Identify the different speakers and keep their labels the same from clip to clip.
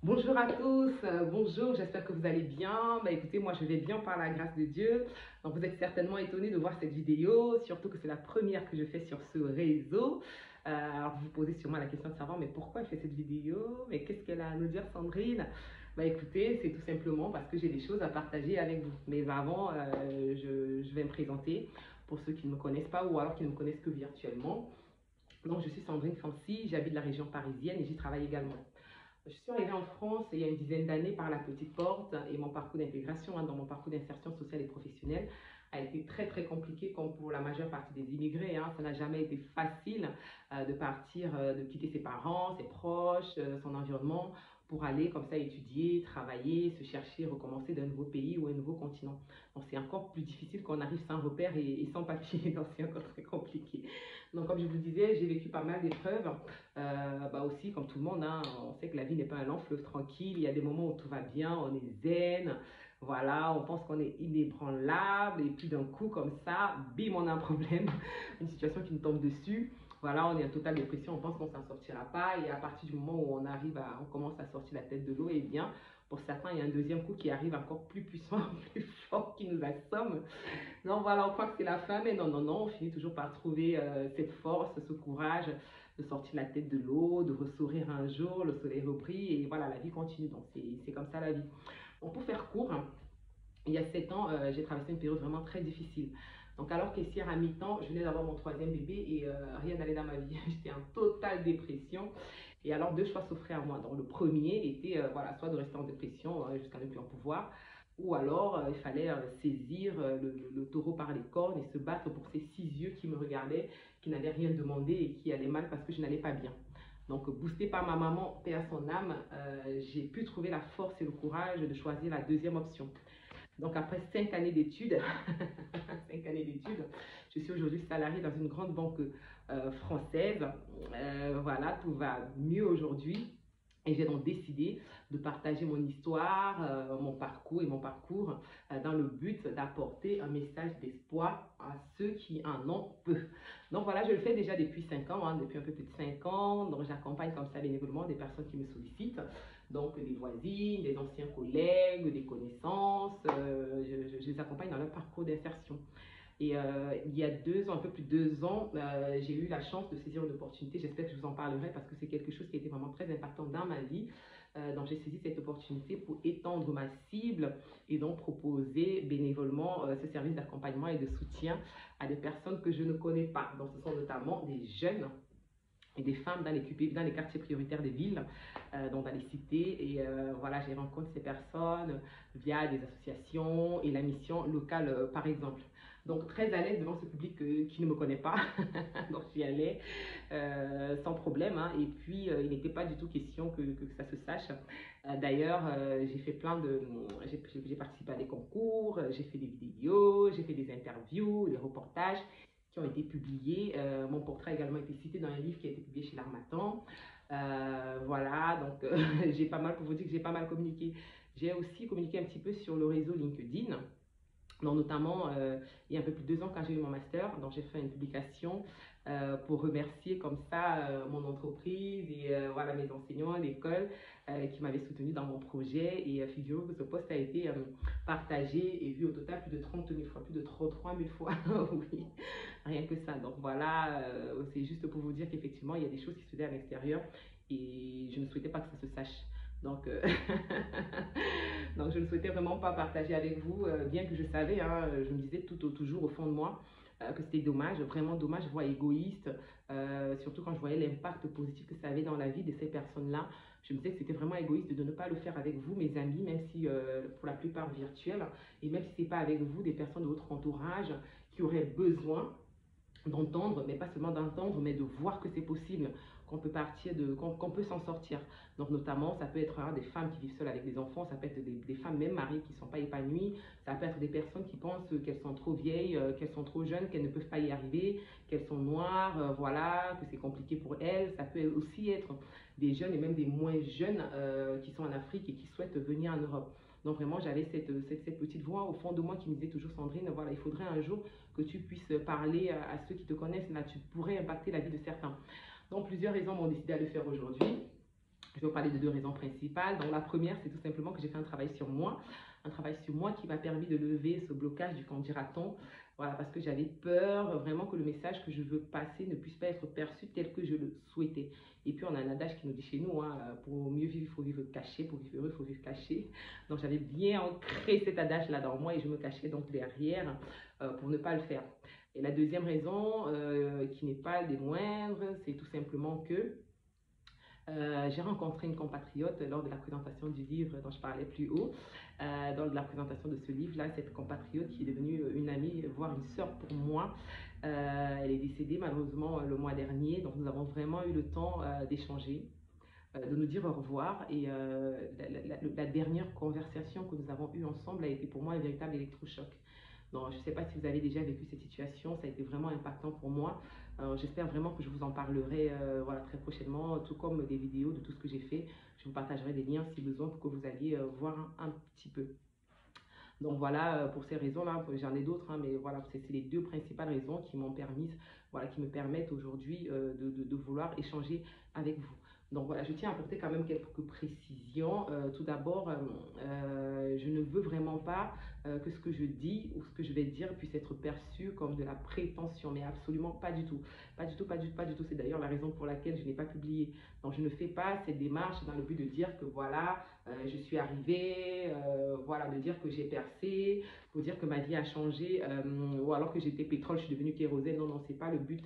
Speaker 1: Bonjour à tous, bonjour, j'espère que vous allez bien. Écoutez, moi je vais bien par la grâce de Dieu. Donc vous êtes certainement étonnés de voir cette vidéo, surtout que c'est la première que je fais sur ce réseau. Alors vous vous posez sûrement la question de savoir, mais pourquoi elle fait cette vidéo? Mais qu'est-ce qu'elle a à nous dire, Sandrine? Écoutez, c'est tout simplement parce que j'ai des choses à partager avec vous. Mais avant, je vais me présenter pour ceux qui ne me connaissent pas ou alors qui ne me connaissent que virtuellement. Donc je suis Sandrine Fancy, j'habite la région parisienne et j'y travaille également. Je suis arrivée en France il y a une dizaine d'années par la petite porte et mon parcours d'intégration, dans mon parcours d'insertion sociale et professionnelle, a été très compliqué comme pour la majeure partie des immigrés. Ça n'a jamais été facile de partir, de quitter ses parents, ses proches, son environnement pour aller comme ça étudier, travailler, se chercher, recommencer d'un nouveau pays ou un nouveau continent. Donc c'est encore plus difficile quand on arrive sans repère et sans papier, donc c'est encore très compliqué. Donc comme je vous disais, j'ai vécu pas mal d'épreuves. Aussi, comme tout le monde, on sait que la vie n'est pas un long fleuve tranquille. Il y a des moments où tout va bien, on est zen. Voilà, on pense qu'on est inébranlable. Et puis d'un coup, comme ça, bim, on a un problème, une situation qui nous tombe dessus. Voilà, on est en totale dépression, on pense qu'on s'en sortira pas. Et à partir du moment où on commence à sortir la tête de l'eau, et bien, pour certains, il y a un deuxième coup qui arrive encore plus puissant, plus fort, qui nous assomme. Non, voilà, on croit que c'est la fin, mais non, on finit toujours par trouver cette force, ce courage de sortir la tête de l'eau, de ressourire un jour, le soleil repris, et voilà, la vie continue. Donc, c'est comme ça la vie. Bon, pour faire court, il y a 7 ans, j'ai traversé une période vraiment très difficile. Donc, alors caissière à mi-temps, je venais d'avoir mon troisième bébé et rien n'allait dans ma vie. J'étais en totale dépression. Et alors, deux choix s'offraient à moi. Donc, le premier était, voilà, soit de rester en dépression jusqu'à ne plus en pouvoir, ou alors il fallait saisir le taureau par les cornes et se battre pour ces 6 yeux qui me regardaient, qui n'avaient rien demandé et qui allaient mal parce que je n'allais pas bien. Donc, boostée par ma maman, paix à son âme, j'ai pu trouver la force et le courage de choisir la deuxième option. Donc, après 5 années d'études, 5 années d'études, je suis aujourd'hui salariée dans une grande banque française. Voilà, tout va mieux aujourd'hui. Et j'ai donc décidé de partager mon histoire, mon parcours dans le but d'apporter un message d'espoir à ceux qui en ont peu. Donc voilà, je le fais déjà depuis 5 ans, depuis un peu plus de 5 ans. Donc j'accompagne comme ça bénévolement des personnes qui me sollicitent. Donc des voisines, des anciens collègues, des connaissances. Je les accompagne dans leur parcours d'insertion. Et il y a 2 ans, un peu plus de 2 ans, j'ai eu la chance de saisir une opportunité. J'espère que je vous en parlerai parce que c'est quelque chose qui a été vraiment très impactant dans ma vie. Donc j'ai saisi cette opportunité pour étendre ma cible et donc proposer bénévolement ce service d'accompagnement et de soutien à des personnes que je ne connais pas. Donc ce sont notamment des jeunes et des femmes dans les quartiers prioritaires des villes, donc dans les cités. Et voilà, j'ai rencontré ces personnes via des associations et la mission locale, par exemple. Donc très à l'aise devant ce public qui ne me connaît pas. Donc j'y allais sans problème. Et puis il n'était pas du tout question que ça se sache. D'ailleurs, j'ai fait j'ai participé à des concours, j'ai fait des vidéos, j'ai fait des interviews, des reportages qui ont été publiés. Mon portrait a également été cité dans un livre qui a été publié chez l'Harmattan. Voilà, donc j'ai pas mal, pour vous dire que j'ai pas mal communiqué. J'ai aussi communiqué un petit peu sur le réseau LinkedIn. Donc, notamment, il y a un peu plus de 2 ans, quand j'ai eu mon master, donc j'ai fait une publication pour remercier comme ça mon entreprise et voilà, mes enseignants, l'école qui m'avaient soutenu dans mon projet. Et figurez-vous que ce post a été partagé et vu au total plus de 30 000 fois, plus de 33 000 fois. Oui, rien que ça. Donc voilà, c'est juste pour vous dire qu'effectivement, il y a des choses qui se faisaient à l'extérieur et je ne souhaitais pas que ça se sache. Donc, donc je ne souhaitais vraiment pas partager avec vous, bien que je savais, je me disais toujours au fond de moi que c'était dommage, vraiment dommage, voire égoïste, surtout quand je voyais l'impact positif que ça avait dans la vie de ces personnes-là. Je me disais que c'était vraiment égoïste de ne pas le faire avec vous, mes amis, même si pour la plupart virtuels, et même si ce n'est pas avec vous, des personnes de votre entourage qui auraient besoin d'entendre, mais pas seulement d'entendre, mais de voir que c'est possible, qu'on peut qu'on peut s'en sortir. Donc notamment, ça peut être des femmes qui vivent seules avec des enfants, ça peut être des femmes même mariées qui ne sont pas épanouies, ça peut être des personnes qui pensent qu'elles sont trop vieilles, qu'elles sont trop jeunes, qu'elles ne peuvent pas y arriver, qu'elles sont noires, voilà, que c'est compliqué pour elles. Ça peut aussi être des jeunes et même des moins jeunes qui sont en Afrique et qui souhaitent venir en Europe. Donc vraiment, j'avais cette petite voix au fond de moi qui me disait toujours, Sandrine, voilà, il faudrait un jour que tu puisses parler à ceux qui te connaissent. Là, tu pourrais impacter la vie de certains. Donc, plusieurs raisons m'ont décidé à le faire aujourd'hui. Je vais vous parler de deux raisons principales. Donc la première, c'est tout simplement que j'ai fait un travail sur moi. Un travail sur moi qui m'a permis de lever ce blocage du qu'en dira-t-on. Voilà, parce que j'avais peur vraiment que le message que je veux passer ne puisse pas être perçu tel que je le souhaitais. Et puis on a un adage qui nous dit chez nous, hein, pour mieux vivre, il faut vivre caché, pour vivre heureux, il faut vivre caché. Donc j'avais bien ancré cet adage-là dans moi et je me cachais donc derrière pour ne pas le faire. Et la deuxième raison, qui n'est pas des moindres, c'est tout simplement que j'ai rencontré une compatriote lors de la présentation du livre dont je parlais plus haut. Lors de la présentation de ce livre-là, cette compatriote qui est devenue une amie, voire une sœur pour moi, elle est décédée malheureusement le mois dernier. Donc nous avons vraiment eu le temps d'échanger, de nous dire au revoir. Et la dernière conversation que nous avons eue ensemble a été pour moi un véritable électrochoc. Donc, je ne sais pas si vous avez déjà vécu cette situation, ça a été vraiment impactant pour moi. J'espère vraiment que je vous en parlerai voilà, très prochainement, tout comme des vidéos de tout ce que j'ai fait. Je vous partagerai des liens si besoin pour que vous alliez voir un petit peu. Donc voilà, pour ces raisons-là, j'en ai d'autres, hein, mais voilà, c'est les deux principales raisons qui m'ont permis, voilà, qui me permettent aujourd'hui de vouloir échanger avec vous. Donc voilà, je tiens à apporter quand même quelques précisions. Tout d'abord, je ne veux vraiment pas que ce que je dis ou ce que je vais dire puisse être perçu comme de la prétention, mais absolument pas du tout. Pas du tout, pas du tout, pas du tout. C'est d'ailleurs la raison pour laquelle je n'ai pas publié. Donc je ne fais pas cette démarche dans le but de dire que voilà, je suis arrivée, voilà, de dire que j'ai percé, pour dire que ma vie a changé, ou alors que j'étais pétrole, je suis devenue kérosène. Non, non, c'est pas le but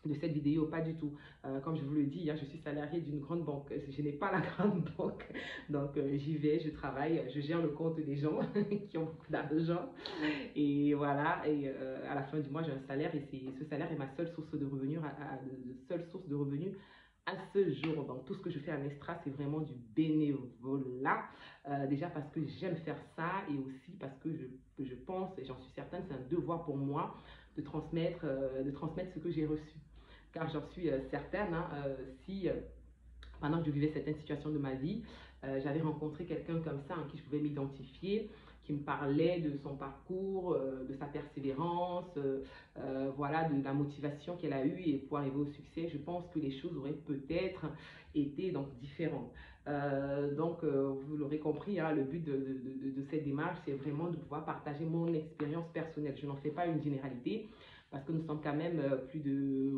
Speaker 1: de cette vidéo, pas du tout. Comme je vous le dis, hein, je suis salariée d'une grande banque. Je n'ai pas la grande banque. Donc, j'y vais, je travaille, je gère le compte des gens qui ont beaucoup d'argent. Et voilà, et à la fin du mois, j'ai un salaire et ce salaire est ma seule source de revenus, seule source de revenus à ce jour. Donc, tout ce que je fais en extra, c'est vraiment du bénévolat. Déjà parce que j'aime faire ça et aussi parce que je pense, et j'en suis certaine, c'est un devoir pour moi de transmettre ce que j'ai reçu. Car j'en suis certaine, hein, si pendant que je vivais certaines situations de ma vie, j'avais rencontré quelqu'un comme ça en qui je pouvais m'identifier, qui me parlait de son parcours, de sa persévérance, voilà, de la motivation qu'elle a eue et pour arriver au succès, je pense que les choses auraient peut-être été donc différentes. Vous l'aurez compris, hein, le but de cette démarche, c'est vraiment de pouvoir partager mon expérience personnelle. Je n'en fais pas une généralité parce que nous sommes quand même plus de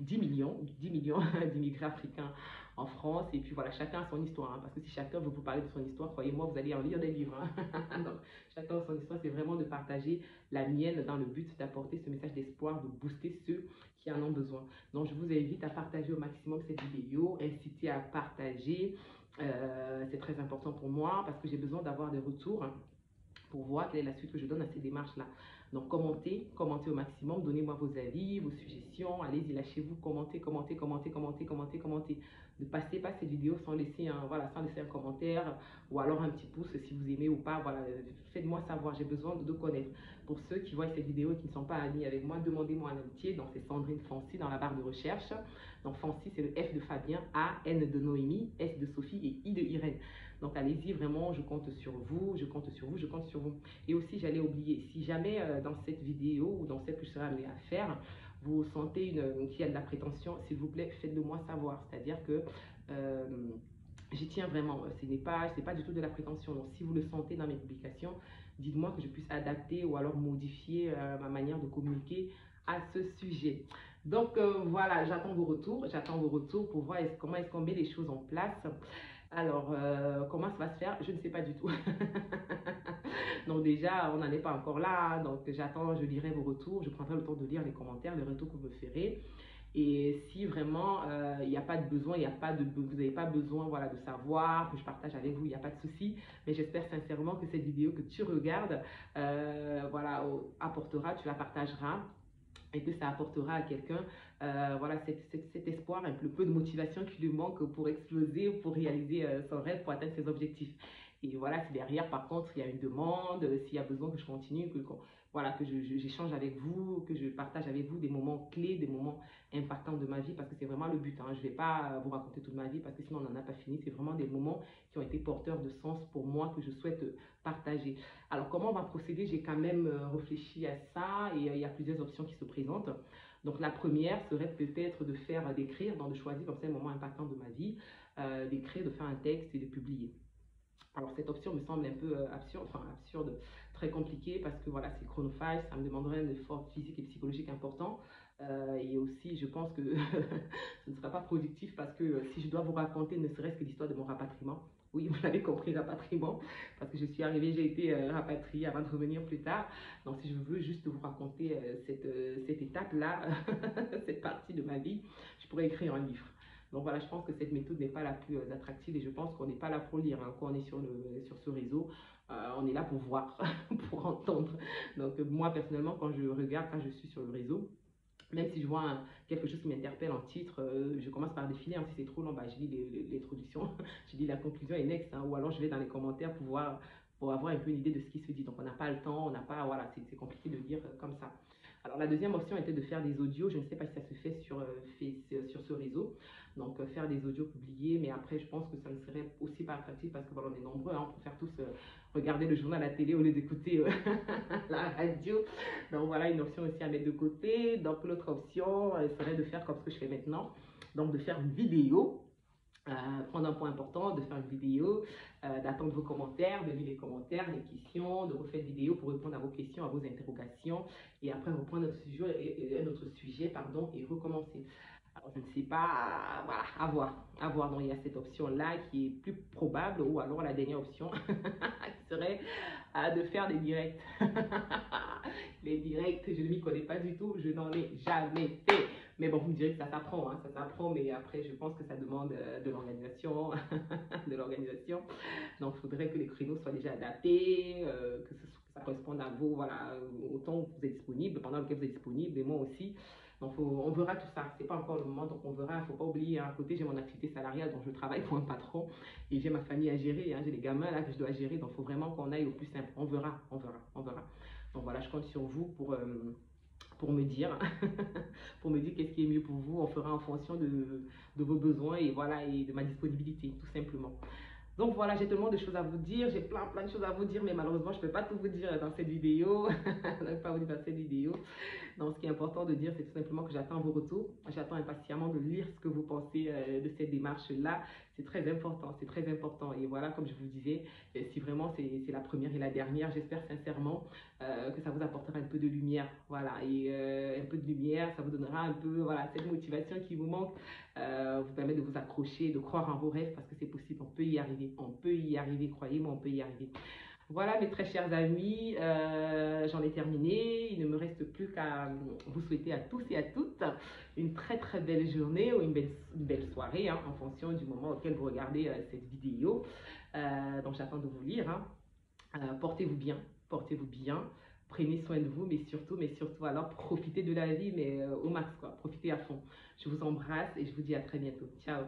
Speaker 1: 10 millions d'immigrés africains en France. Et puis voilà, chacun a son histoire. Hein, parce que si chacun veut vous parler de son histoire, croyez-moi, vous allez en lire des livres. Hein. Donc, chacun a son histoire. C'est vraiment de partager la mienne dans le but d'apporter ce message d'espoir, de booster ceux qui en ont besoin. Donc, je vous invite à partager au maximum cette vidéo, inciter à partager. C'est très important pour moi parce que j'ai besoin d'avoir des retours, hein, pour voir quelle est la suite que je donne à ces démarches-là. Donc, commentez au maximum, donnez-moi vos avis, vos suggestions, allez-y, lâchez-vous, commentez. Ne passez pas cette vidéo sans laisser un commentaire ou alors un petit pouce si vous aimez ou pas. Voilà, faites-moi savoir, j'ai besoin de connaître. Pour ceux qui voient cette vidéo et qui ne sont pas amis avec moi, demandez-moi un amitié. Donc, c'est Sandrine Fancy dans la barre de recherche. Donc, Fancy, c'est le F de Fabien, A, N de Noémie, S de Sophie et I de Irène. Donc, allez-y, vraiment, je compte sur vous, je compte sur vous, je compte sur vous. Et aussi, j'allais oublier, si jamais dans cette vidéo ou dans celle que je serai amenée à faire, vous sentez qu'il y a de la prétention, s'il vous plaît, faites-le moi savoir. C'est-à-dire que j'y tiens vraiment. Ce n'est pas du tout de la prétention. Donc, si vous le sentez dans mes publications, dites-moi que je puisse adapter ou alors modifier ma manière de communiquer à ce sujet. Donc, voilà, j'attends vos retours pour voir comment est-ce qu'on met les choses en place. Alors, comment ça va se faire? Je ne sais pas du tout. Donc déjà, on n'en est pas encore là. Donc j'attends, je lirai vos retours. Je prendrai le temps de lire les commentaires, les retours que vous me ferez. Et si vraiment il n'y a pas de besoin, vous n'avez pas besoin voilà, de savoir, que je partage avec vous, il n'y a pas de souci. Mais j'espère sincèrement que cette vidéo que tu regardes, voilà, apportera, tu la partageras et que ça apportera à quelqu'un voilà, cet espoir, un peu de motivation qui lui manque pour exploser, pour réaliser son rêve, pour atteindre ses objectifs. Et voilà, si derrière, par contre, il y a une demande, s'il y a besoin que je continue, voilà, que j'échange avec vous, que je partage avec vous des moments clés, des moments impactants de ma vie, parce que c'est vraiment le but. Hein. Je ne vais pas vous raconter toute ma vie, parce que sinon on n'en a pas fini. C'est vraiment des moments qui ont été porteurs de sens pour moi, que je souhaite partager. Alors, comment on va procéder? J'ai quand même réfléchi à ça, et il y a plusieurs options qui se présentent. Donc, la première serait peut-être d'écrire, donc de choisir comme ça un moment impactant de ma vie. d'écrire, de faire un texte et de publier. Alors cette option me semble un peu absurde, très compliquée parce que voilà, c'est chronophage, ça me demanderait un effort physique et psychologique important. Et aussi, je pense que ce ne sera pas productif parce que si je dois vous raconter ne serait-ce que l'histoire de mon rapatriement, oui, vous l'avez compris, rapatriement, parce que je suis arrivée, j'ai été rapatriée avant de revenir plus tard. Donc si je veux juste vous raconter cette étape-là, cette partie de ma vie, je pourrais écrire un livre. Donc voilà, je pense que cette méthode n'est pas la plus attractive et je pense qu'on n'est pas là pour lire. Hein. Quand on est sur ce réseau, on est là pour voir, pour entendre. Donc moi personnellement, quand je regarde, quand je suis sur le réseau, même si je vois quelque chose qui m'interpelle en titre, je commence par défiler. Hein. Si c'est trop long, bah, je lis l'introduction, je lis la conclusion et next. Hein. Ou alors je vais dans les commentaires pour avoir un peu une idée de ce qui se dit. Donc on n'a pas le temps, on n'a pas, voilà, c'est compliqué de lire comme ça. Alors la deuxième option était de faire des audios. Je ne sais pas si ça se fait sur ce réseau. Donc faire des audios publiés, mais après je pense que ça ne serait aussi pas attractif parce que voilà, on est nombreux, hein, on préfère tous regarder le journal à la télé au lieu d'écouter la radio. Donc voilà une option aussi à mettre de côté. Donc l'autre option serait de faire comme ce que je fais maintenant, donc de faire une vidéo. Prendre un point important, de faire une vidéo, d'attendre vos commentaires, de lire les commentaires, les questions, de refaire une vidéo pour répondre à vos questions, à vos interrogations, et après reprendre un autre sujet pardon, et recommencer. Alors, je ne sais pas, voilà, à voir. Donc, il y a cette option-là qui est plus probable, ou alors la dernière option qui serait de faire des directs. Les directs, je ne m'y connais pas du tout, je n'en ai jamais fait. Mais bon, vous me direz que ça s'apprend, hein, ça s'apprend, mais après, je pense que ça demande de l'organisation, de l'organisation. Donc, il faudrait que les créneaux soient déjà adaptés, que ça corresponde à vous, voilà, au temps où vous êtes disponible, pendant lequel vous êtes disponible, et moi aussi. Donc, on verra tout ça. C'est pas encore le moment, donc on verra. Il ne faut pas oublier, à côté, j'ai mon activité salariale, donc je travaille pour un patron et j'ai ma famille à gérer. Hein, j'ai des gamins là que je dois gérer, donc il faut vraiment qu'on aille au plus simple. On verra, on verra, on verra. Donc voilà, je compte sur vous pour me dire, pour me dire qu'est-ce qui est mieux pour vous. On fera en fonction de vos besoins et voilà, et de ma disponibilité, tout simplement. Donc voilà, j'ai tellement de choses à vous dire, j'ai plein de choses à vous dire, mais malheureusement, je ne peux pas tout vous dire dans cette vidéo. Je ne peux pas vous dire dans cette vidéo. Donc, ce qui est important de dire, c'est tout simplement que j'attends vos retours. J'attends impatiemment de lire ce que vous pensez de cette démarche-là. C'est très important, c'est très important. Et voilà, comme je vous disais, si vraiment c'est la première et la dernière, j'espère sincèrement que ça vous apportera un peu de lumière. Voilà, et un peu de lumière, ça vous donnera un peu, voilà, cette motivation qui vous manque, vous permet de vous accrocher, de croire en vos rêves parce que c'est possible, on peut y arriver, croyez-moi, on peut y arriver. Voilà mes très chers amis, j'en ai terminé. Il ne me reste plus qu'à vous souhaiter à tous et à toutes une très belle journée ou une belle soirée hein, en fonction du moment auquel vous regardez cette vidéo. Donc j'attends de vous lire. Hein. Portez-vous bien, prenez soin de vous, mais surtout alors profitez de la vie, mais au max quoi, profitez à fond. Je vous embrasse et je vous dis à très bientôt. Ciao